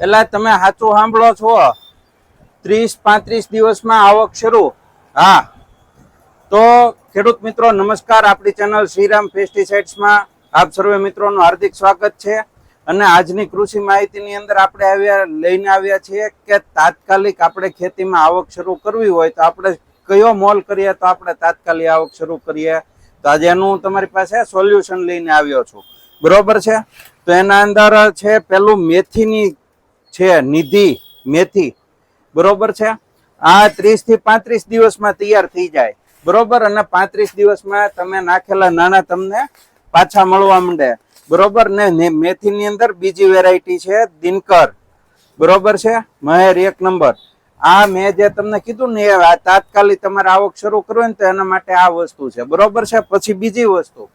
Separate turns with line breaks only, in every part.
એટલે તમે સાચું સાંભળો છો, 30-35 દિવસમાં આવક શરૂ. હા, તો ખેડૂત મિત્રો નમસ્કાર. આપણી ચેનલ શ્રીરામ પેસ્ટિસાઇડ્સમાં આપ સર્વે મિત્રોનું હાર્દિક સ્વાગત છે. અને આજની કૃષિ માહિતીની અંદર આપણે લઈને આવ્યા છીએ કે તાત્કાલિક આપણે ખેતીમાં આવક શરૂ કરવી હોય તો આપણે કયો મોલ કરીએ તો આપણે તાત્કાલિક આવક શરૂ કરીએ. તો આજે એનું હું તમારી પાસે સોલ્યુશન લઈને આવ્યો છું. બરોબર છે. તો એના અંદર છે પેલું મેથીની છે, નિધિ મેથી. બરોબર છે. આ 30 થી 35 દિવસમાં તૈયાર થઈ જાય. બરોબર. અને 35 દિવસમાં તમે નાખેલા નાના તમને પાછા મળવા માંડે. બરોબર ને મેથી ની અંદર બીજી વેરાયટી છે દિનકર. બરોબર છે. મહેર 1 નંબર. આ મેં જે તમને કીધું ને એ તાત્કાલિક તમારે આવક શરૂ કરવી ને તો એના માટે આ વસ્તુ છે. બરોબર છે. પછી બીજી વસ્તુ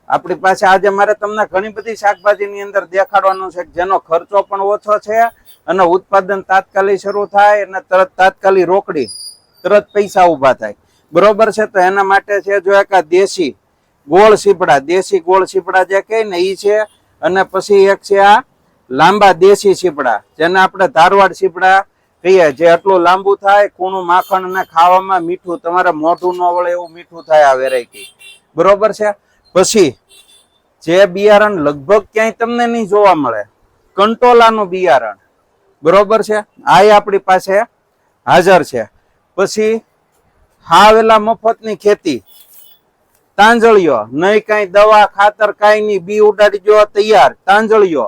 આપણી પાસે આજે મારે તમને ઘણી બધી શાકભાજીની અંદર દેખાડવાનું છે જેનો ખર્ચો પણ ઓછો છે અને ઉત્પાદન તાત્કાલિક શરૂ થાય અને તરત તાત્કાલિક રોકડી તરત પૈસા ઉભા થાય. બરોબર છે. તો એના માટે છે જો એક દેશી ગોળ સીપડા, દેશી ગોળ સીપડા જે કહે ને ઈ છે. અને પછી એક છે આ લાંબા દેશી સીપડા જેને આપણે ધારવાડ સીપડા કહીએ, જે આટલું લાંબુ થાય, કૂણું માખણ અને ખાવામાં મીઠું, તમારે મોઢું ન વળે એવું મીઠું થાય આ વેરાયટી. બરોબર છે. પછી જે બિયારણ લગભગ ક્યાંય તમને નહીં જોવા મળે, કંટોલાનું બિયારણ. બરોબર છે. આ આપણી પાસે હાજર છે. પછી હાવેલા મફતની ખેતી, તાંજળીઓ, નહીં કઈ દવા ખાતર કાંઈ નહીં, બી ઉડાડી જો તૈયાર તાંજળીઓ.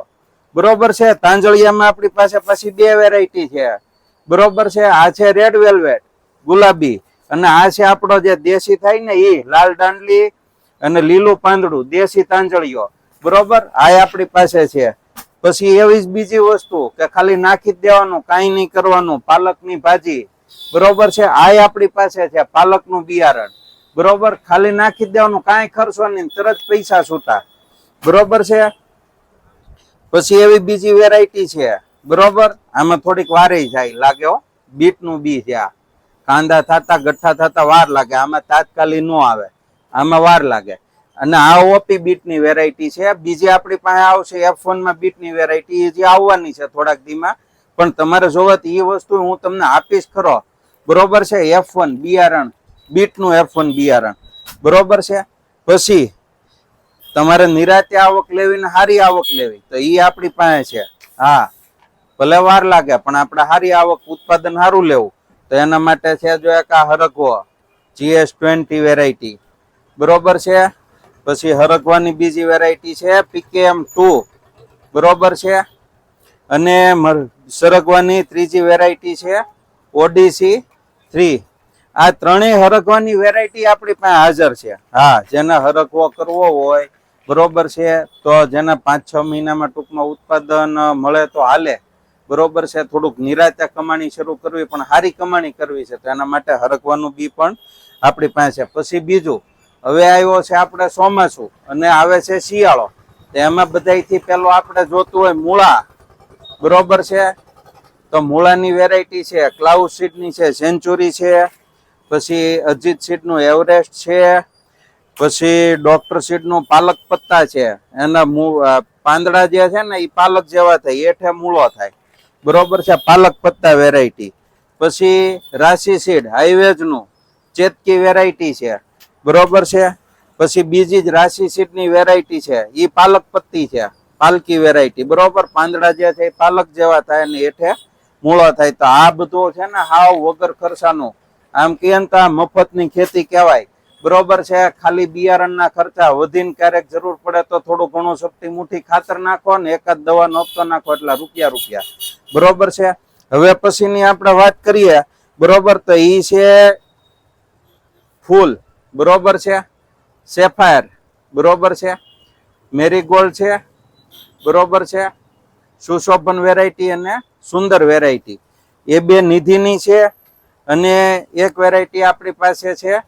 બરોબર છે. તાંજળિયામાં આપણી પાસે પછી 2 વેરાયટી છે. બરોબર છે. આ છે રેડ વેલ્વેટ ગુલાબી અને આ છે આપણો જે દેશી થાય ને એ લાલ દાંડલી અને લીલું પાંદડું દેશી તાંજળીઓ. બરોબર. આ આપણી પાસે છે. પછી એવી જ બીજી વસ્તુ કે ખાલી નાખી જ દેવાનું, કાંઈ નહીં કરવાનું, પાલકની ભાજી. બરોબર છે. આ આપણી પાસે છે પાલકનું બિયારણ. બરોબર. ખાલી નાખી દેવાનું, કાંઈ ખર્ચો નહીં, તરત પૈસા છૂટા. બરોબર છે. પછી એવી બીજી વેરાયટી છે. બરોબર. આમાં થોડીક વારે જાય લાગે હો. બીટનું બી છે. આ કાંદા થતા ગઠ્ઠા થતા વાર લાગે, આમાં તાત્કાલિક નો આવે, આમાં વાર લાગે. અને આ ઓપી બીટની વેરાયટી છે. બીજી આપણી પાસે આવશે F1 માં બીટની વેરાયટી, જે આવવાની છે થોડાક દીમાં. પણ તમારે જોવા તો એ વસ્તુ હું તમને આપીશ ખરો. બરોબર છે. F1 બિયારણ, બીટનું F1 બિયારણ. બરોબર છે. પછી તમારે નિરાતે આવક લેવી ને સારી આવક લેવી તો એ આપણી પાસે છે. હા, ભલે વાર લાગે પણ આપણે સારી આવક, ઉત્પાદન સારું લેવું તો એના માટે છે જો એક આ હરગવો GS20 વેરાયટી. બરોબર છે. પછી હરગવાની બીજી વેરાયટી છે PKM2. બરોબર છે. અને સરગવાની ત્રીજી વેરાયટી છે ODC3. આ ત્રણેય હરગવાની વેરાયટી આપણી પાસે હાજર છે. હા, જેને હરગવો કરવો હોય, બરોબર છે, તો જેને 5-6 મહિનામાં ટૂંકમાં ઉત્પાદન મળે તો હાલે. બરોબર છે. થોડુંક નિરાતે કમાણી શરૂ કરવી પણ સારી કમાણી કરવી છે તો એના માટે હરગવાનું બી પણ આપણી પાસે છે. પછી બીજું હવે આવ્યો છે આપણે ચોમાસું અને આવે છે શિયાળો. તો એમાં બધાથી પેલો આપણે જોતું હોય મૂળા. બરોબર છે. તો મૂળાની વેરાયટી છે ક્લાઉડ સીડની છે સેન્ચુરી છે. પછી અજીત સીડનું એવરેસ્ટ છે. પછી ડોક્ટર સીડનું પાલક પત્તા છે. એના પાંદડા જે છે ને એ પાલક જેવા થાય, એઠે મૂળો થાય. બરોબર છે. પાલક પત્તા વેરાયટી. પછી રાશિ સીડ હાઈવેજનું ચેતકી વેરાયટી છે. બરોબર છે. પછી બીજી જ રાશિ સીડની વેરાયટી છે, એ પાલક પત્તી છે, પાલકી વેરાયટી. બરોબર. પાંદડા જે છે એ પાલક જેવા થાય અને એઠે મૂળો થાય. તો આ બધું છે ને હાવ વગર ખર્ચાનું, આમ કે મફતની ખેતી કહેવાય. બરોબર છે. ખાલી બિયારણના ખર્ચા વધીને ક્યારેક જરૂર પડે તો થોડું ઘણું શક્તિ મુઠ્ઠી ખાતર નાખો ને એકાદ દવાનો હપ્તો નાખો એટલા રૂપિયા. બરોબર છે. હવે પછીની આપણે વાત કરીએ. બરોબર. તો ઈ છે ફૂલ. બરોબર છે. સેફાયર. બરોબર છે. મેરીગોલ્ડ છે. બરોબર છે. સુશોભન વેરાયટી અને સુંદર વેરાયટી. એ 2 નિધિની છે. અને એક વેરાયટી આપણી પાસે છે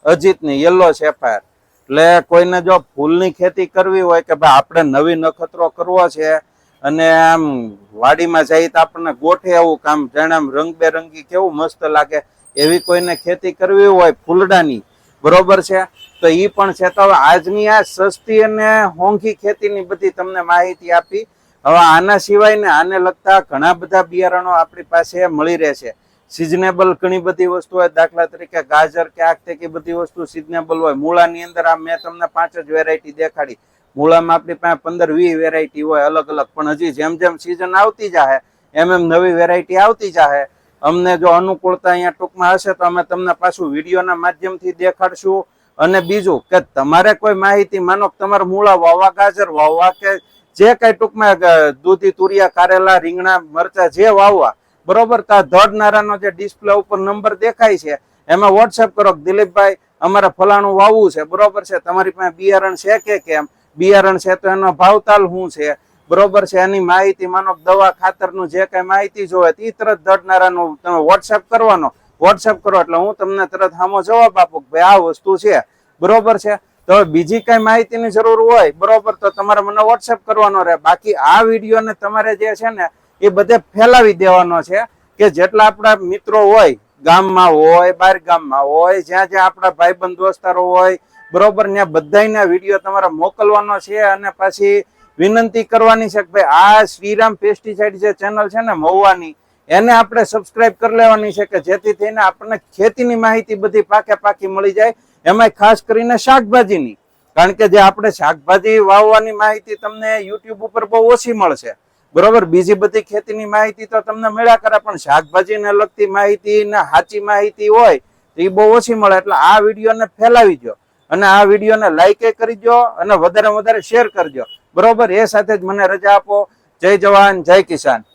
અજીતની યલો સેફાયર. એટલે કોઈને જો ફૂલની ખેતી કરવી હોય કે ભાઈ આપણે નવી નખત્રો કરવો છે અને આમ વાડીમાં જઈએ તો આપણને ગોઠે એવું કામ, જાણે આમ રંગબેરંગી કેવું મસ્ત લાગે, એવી કોઈને ખેતી કરવી હોય ફૂલડાની. બરોબર છે. તો ઈ પણ છે. તો આજની આ સસ્તી અને હોંઘી ખેતીની બધી તમને માહિતી આપી હવે આના સિવાય ને આને લગતા ઘણા બધા બિયારણો આપણી પાસે મળી રહે છે. સિઝનેબલ ઘણી બધી વસ્તુ હોય, દાખલા તરીકે ગાજર કે આખતે કે બધી વસ્તુ સિઝનેબલ હોય. મૂળાની અંદર આ મેં તમને 5 જ વેરાયટી દેખાડી. મૂળામાં આપણી પાસે 15-20 વેરાયટી હોય અલગ અલગ, પણ હજી જેમ જેમ સિઝન આવતી જાહે એમ એમ નવી વેરાયટી આવતી જાહે. અમને જો અનુકૂળતા અહીંયા ટૂંકમાં હશે તો અમે તમને પાછું વિડીયોના માધ્યમથી દેખાડશું. અને બીજું કે તમારે કોઈ માહિતી, માનો કે તમારે મૂળા વાવવા, ગાજર વાવવા કે જે કઈ ટૂંકમાં દૂધી, તુરિયા, કારેલા, રીંગણા, મરચા જે વાવવા, બરોબર, તો ધડનારાનો જે ડિસ્પ્લે ઉપર નંબર દેખાય છે એમાં વોટ્સએપ કરો કે દિલીપભાઈ અમારે ફલાણું વાવવું છે, બરોબર છે, તમારી પાસે બિયારણ છે કે કેમ, બિયારણ છે તો એનો ભાવતાલ શું છે, બરોબર છે, એની માહિતી, માનો દવા ખાતરનું જે કઈ માહિતી જોવે તે તરત ધડનારાનું તમે વોટ્સએપ કરવાનો. વોટ્સએપ કરો એટલે હું તમને તરત સામો જવાબ આપું કે ભાઈ આ વસ્તુ છે, બરોબર છે. તો બીજી કઈ માહિતીની જરૂર હોય, બરોબર, તો તમારે મને વોટ્સએપ કરવાનો રહે. બાકી આ વિડીયોને તમારે જે છે ને એ બધે ફેલાવી દેવાનો છે કે જેટલા આપણા મિત્રો હોય, ગામમાં હોય, બહાર ગામમાં હોય, જ્યાં જ્યાં આપણા ભાઈબંધ દોસ્તારો હોય, બરોબર, ત્યાં બધાને વિડીયો તમારે મોકલવાનો છે. અને પછી વિનંતી કરવાની છે કે ભાઈ આ શ્રીરામ પેસ્ટિસાઇડ જે ચેનલ છે ને મહુવાની, એને આપણે સબસ્ક્રાઇબ કરી લેવાની છે કે જેથી થઈને આપણને ખેતીની માહિતી બધી પાકી મળી જાય. એમાં ખાસ કરીને શાકભાજીની, કારણ કે જે આપણે શાકભાજી વાવવાની માહિતી તમને યુટ્યુબ ઉપર બહુ ઓછી મળશે, બરોબર. બીજી બધી ખેતીની માહિતી તો તમને મળ્યા કરે, પણ શાકભાજીને લગતી માહિતી ને સાચી માહિતી હોય તો એ બહુ ઓછી મળે. એટલે આ વિડીયોને ફેલાવી દો અને આ વિડીયોને લાઈક કરી દો અને વધારે શેર કરજો, બરોબર. એ સાથે જ મને રજા આપો. જય જવાન, જય કિસાન.